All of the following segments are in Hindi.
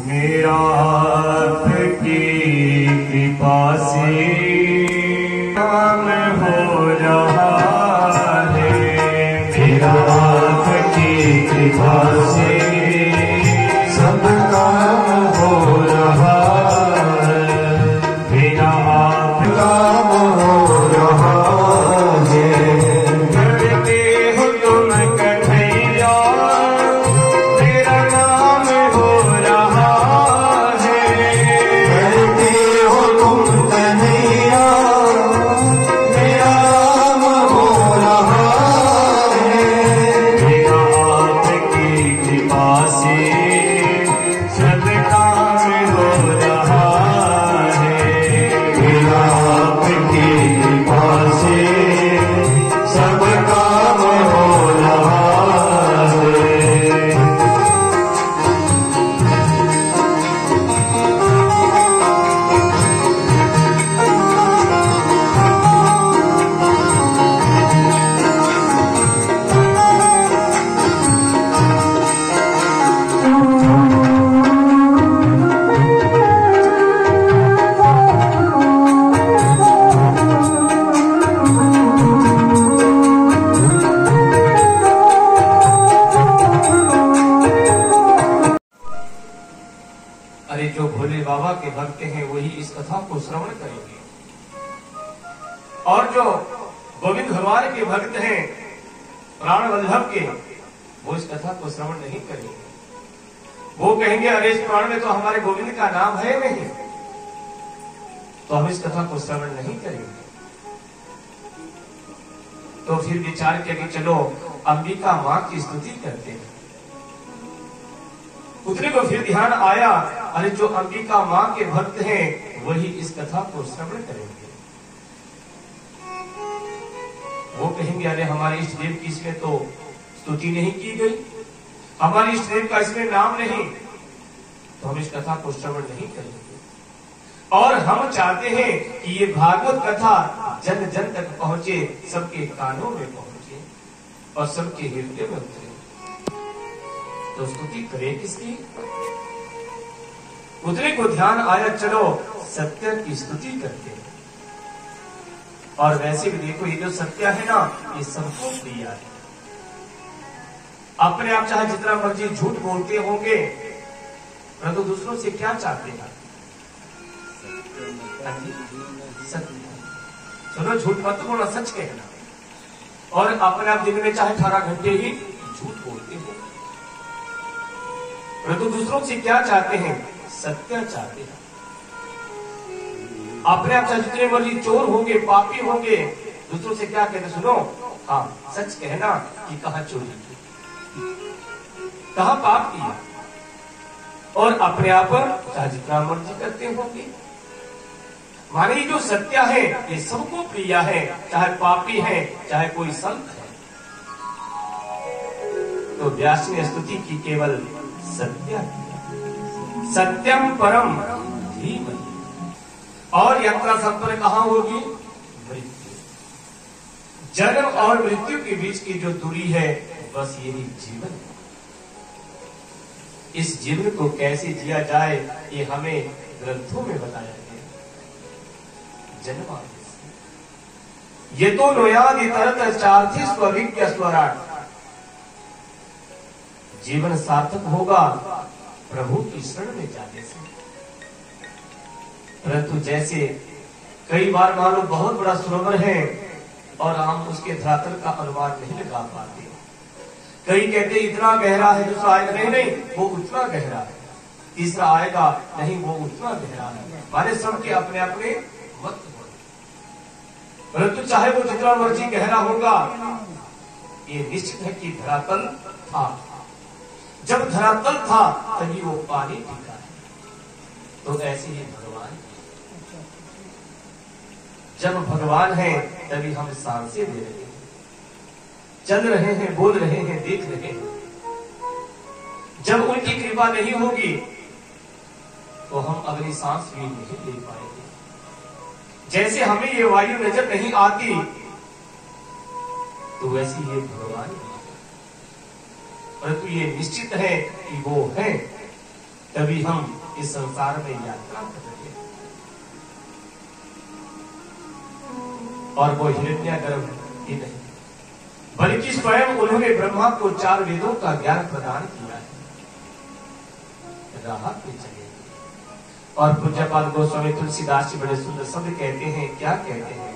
मेरा आपकी कृपा से काम हो रहा है, मेरा आपकी कृपा से सब काम हो रहा है, मेरा आप काम हो रहा है। करते हो तुम कन्हैया मेरा नाम हो रहा है, करते हो तुम कन्हैया मेरा नाम हो रहा है, मेरा आपकी कृपा से सब काम हो रहा है, मेरा आपकी कृपा से सब काम हो रहा है। अरे जो भोले बाबा के भक्त हैं वही इस कथा को श्रवण करेंगे, और जो गोविंद भगवान के भक्त हैं प्राण वल्लभ के, वो इस कथा को श्रवण नहीं करेंगे। वो कहेंगे अरे इस पुराण में तो हमारे गोविंद का नाम है नहीं, तो हम इस कथा को श्रवण नहीं करेंगे। तो फिर विचार किया कि चलो अंबिका मां की स्तुति करते हैं। उतने को फिर ध्यान आया अरे जो अंबिका मां के भक्त हैं वही इस कथा को श्रवण करेंगे। वो कहेंगे अरे हमारे इष्ट देव की इसमें तो स्तुति नहीं की गई, हमारे इष्ट देव का इसमें नाम नहीं, तो हम इस कथा को श्रवण नहीं करेंगे। और हम चाहते हैं कि ये भागवत कथा जन जन तक पहुंचे, सबके कानों में पहुंचे और सबके हृदय में उतरे। तो स्तुति करे किसकी? उतने को ध्यान आया चलो सत्य की स्तुति करते हैं। और वैसे भी देखो ये जो सत्य है ना ये सबको प्रिय है। अपने आप चाहे जितना मर्जी झूठ बोलते होंगे परंतु दूसरों से क्या चाहते हैं? सत्य। सुनो झूठ मत बोलो, सच कहना। और अपने आप दिन में चाहे 18 घंटे ही झूठ बोलते हो परंतु दूसरों से क्या चाहते हैं? सत्य चाहते हैं। अपने आप चाहे जितने मर्जी चोर होंगे पापी होंगे, दूसरों से क्या कहते? सुनो हाँ सच कहना कि कहाँ चोरी की, कहाँ पाप किया। और अपने आप चाहे जितना मर्जी करते होंगे। माने ये जो सत्य है ये सबको प्रिय है, चाहे पापी है चाहे कोई संत है। तो व्यास ने स्तुति की केवल सत्य, सत्यम परम धीमहि। और यात्रा संपन्न कहां होगी? मृत्यु। जन्म और मृत्यु के बीच की जो दूरी है बस यही जीवन है। इस जीवन को कैसे जिया जाए ये हमें ग्रंथों में बताया गया। जन्म ये तो नोयादि तरत चार्थी स्वविज्ञ स्वराट। जीवन सार्थक होगा प्रभु की शरण में जाने से। परंतु जैसे कई बार मानो बहुत बड़ा सरोवर है और हम उसके धरातल का अनुमान नहीं लगा पाते। कई कहते इतना गहरा है, दूसरा आएगा नहीं वो उतना गहरा है, तीसरा आएगा नहीं वो उतना गहरा है। माने सबके अपने अपने मत। परंतु चाहे वो जितना मर्जी गहरा होगा ये निश्चित है कि धरातल था। जब धरातल था तभी वो पानी टिका है। तो ऐसे ही भगवान, जब भगवान है तभी हम सांसें ले रहे हैं, चल रहे हैं, बोल रहे हैं, देख रहे हैं। जब उनकी कृपा नहीं होगी तो हम अगली सांस भी नहीं ले पाएंगे। जैसे हमें ये वायु नजर नहीं आती तो वैसे ये भगवान, परंतु ये निश्चित है कि वो है तभी हम इस संसार में यात्रा कर रहे हैं। और वो हिरण्यागर्भ ही नहीं, बल्कि स्वयं उन्होंने ब्रह्मा को 4 वेदों का ज्ञान प्रदान किया है। राह पे चले। और पूज्यपाद गोस्वामी तुलसीदास जी बड़े सुंदर शब्द कहते हैं। क्या कहते हैं?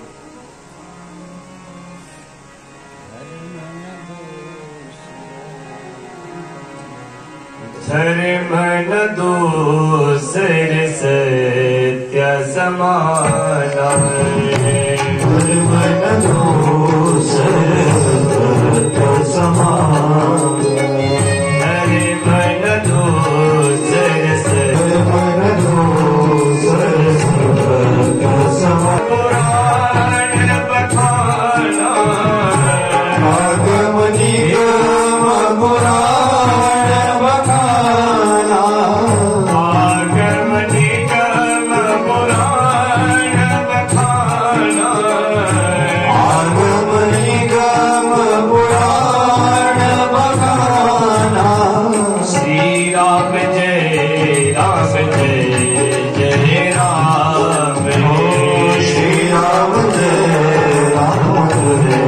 धर्म न दूसर सत्य समाना, धर्म न दूसर सत्य समाना, धर्म न दूसर पुराण बखाना, आगम निगम पुराण बखाना, आगम निगम पुराण बखाना, आगम निगम पुराण बखाना। श्री राम जय राम जय जय राम, श्री राम जय राम जय।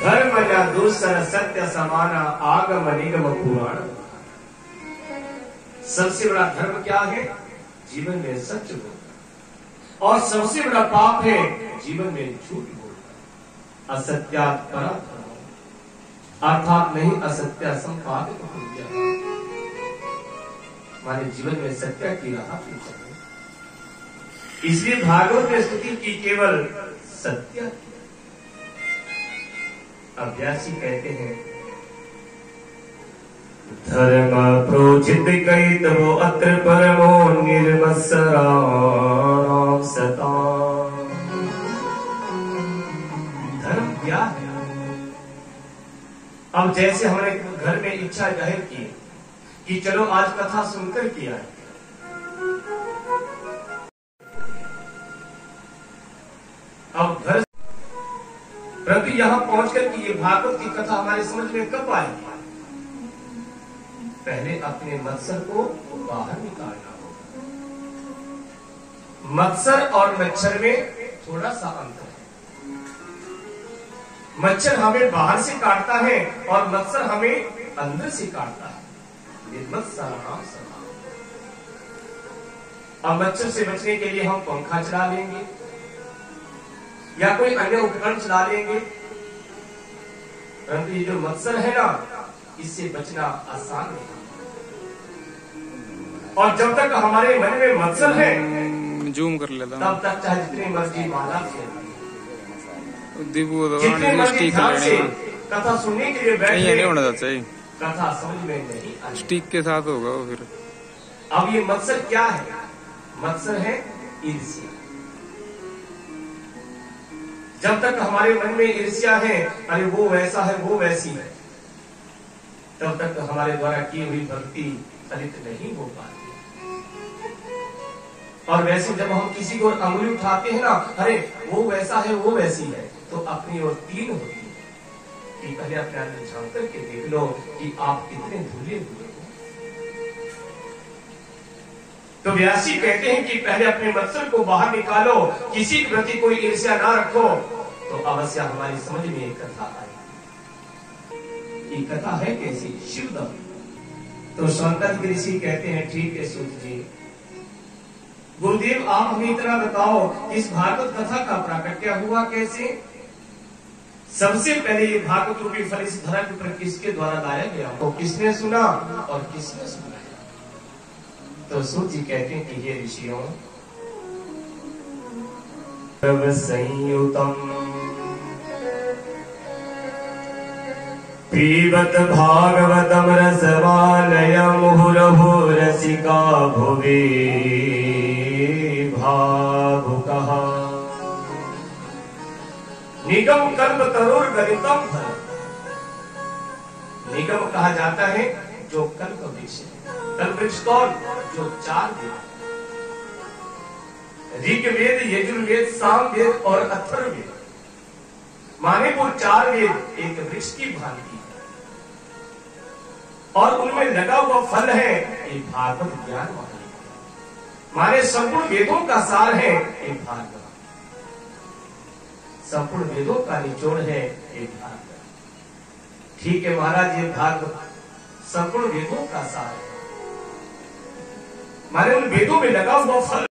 धर्म न दूसर सत्य समाना, आगम निगम पुराण। सबसे बड़ा धर्म क्या है? जीवन में सत्य बोलना। और सबसे बड़ा पाप है जीवन में झूठ बोलना। असत्यात् परः अर्थात नहीं असत्य संपादित हो गया। हमारे जीवन में सत्य की राह पे चले। इसलिए भागवत में स्तुति की केवल सत्य। अभ्यासी कहते हैं धर्म प्रोचित कई तबो अत्र परमो निर्मत्सरा सता। धर्म क्या है? अब जैसे हमने घर में इच्छा जाहिर की कि चलो आज कथा सुनकर किया है, अब घर प्रति यहां पहुंचकर कि ये भागवत की कथा हमारे समझ में कब आएगी? पहले अपने मत्सर को बाहर निकालना होगा। मत्सर और मच्छर में थोड़ा सा अंतर है। मच्छर हमें बाहर से काटता है और मत्सर हमें अंदर से काटता है। निर्मत्सराणां सदा। अब मच्छर से बचने के लिए हम पंखा चला लेंगे या कोई अन्य उपकरण चला लेंगे, परंतु ये जो मत्सर है ना, इससे बचना आसान नहीं। और जब तक हमारे मन में मत्सर है, जूम कर लेता हूं, तब तक चाहे जितनी मर्जी माला खेल, जितने मर्जी ध्यान से कथा सुनने के लिए बैठे, नहीं होना चाहिए, कथा समझ में नहीं आती। स्टिक के साथ होगा वो फिर। अब ये मत्सर क्या है? मत्सर है ईर्ष्या। जब तक हमारे मन में ईर्ष्या है, अरे वो वैसा है वो वैसी है, तब तक हमारे द्वारा की हुई भक्ति फलित नहीं हो पाती। और वैसे जब हम किसी को अंगुली उठाते हैं ना, अरे वो वैसा है वो वैसी है, तो अपनी ओर 3 होती है कि पहले अपने अंदर झांक करके देख लो कि आप कितने धुले हुए हो। तो व्यासी कहते हैं कि पहले अपने मत्सर को बाहर निकालो, किसी के प्रति कोई ईर्ष्या ना रखो, तो अवश्य हमारी समझ में एक कथा आएगी। ये कथा है कैसी? शिवदम। तो शौनकादि ऋषि कहते हैं ठीक है सूत जी, गुरुदेव आप हमें इतना बताओ, इस भागवत कथा का प्राकट्य हुआ कैसे? सबसे पहले ये भागवत रूपी फल इस धरती पर किसके द्वारा लाया गया? तो किसने सुना और किसने सुना? तो सूत जी कहते हैं कि ये ऋषियों, संयुतम पीबत भागवतम रसवालय मुहुरहु रसिका भुवि भावुकः निगम कल्प तरुर गलितम फल। निगम कहा जाता है जो कल्प वृक्ष है। कल्प वृक्ष कौन? जो 4 वेद, ऋग्वेद, यजुर्वेद, सामवेद और अथर्ववेद, माने वो 4 वेद एक वृक्ष की भांति है। और उनमें लगा हुआ फल है एक भागवत ज्ञान वाला, माने संपूर्ण वेदों का सार है एक भागवत, संपूर्ण वेदों का निचोड़ है एक भागवत। ठीक है महाराज, ये भागवत संपूर्ण वेदों का सार है, माने उन वेदों में लगा हुआ फल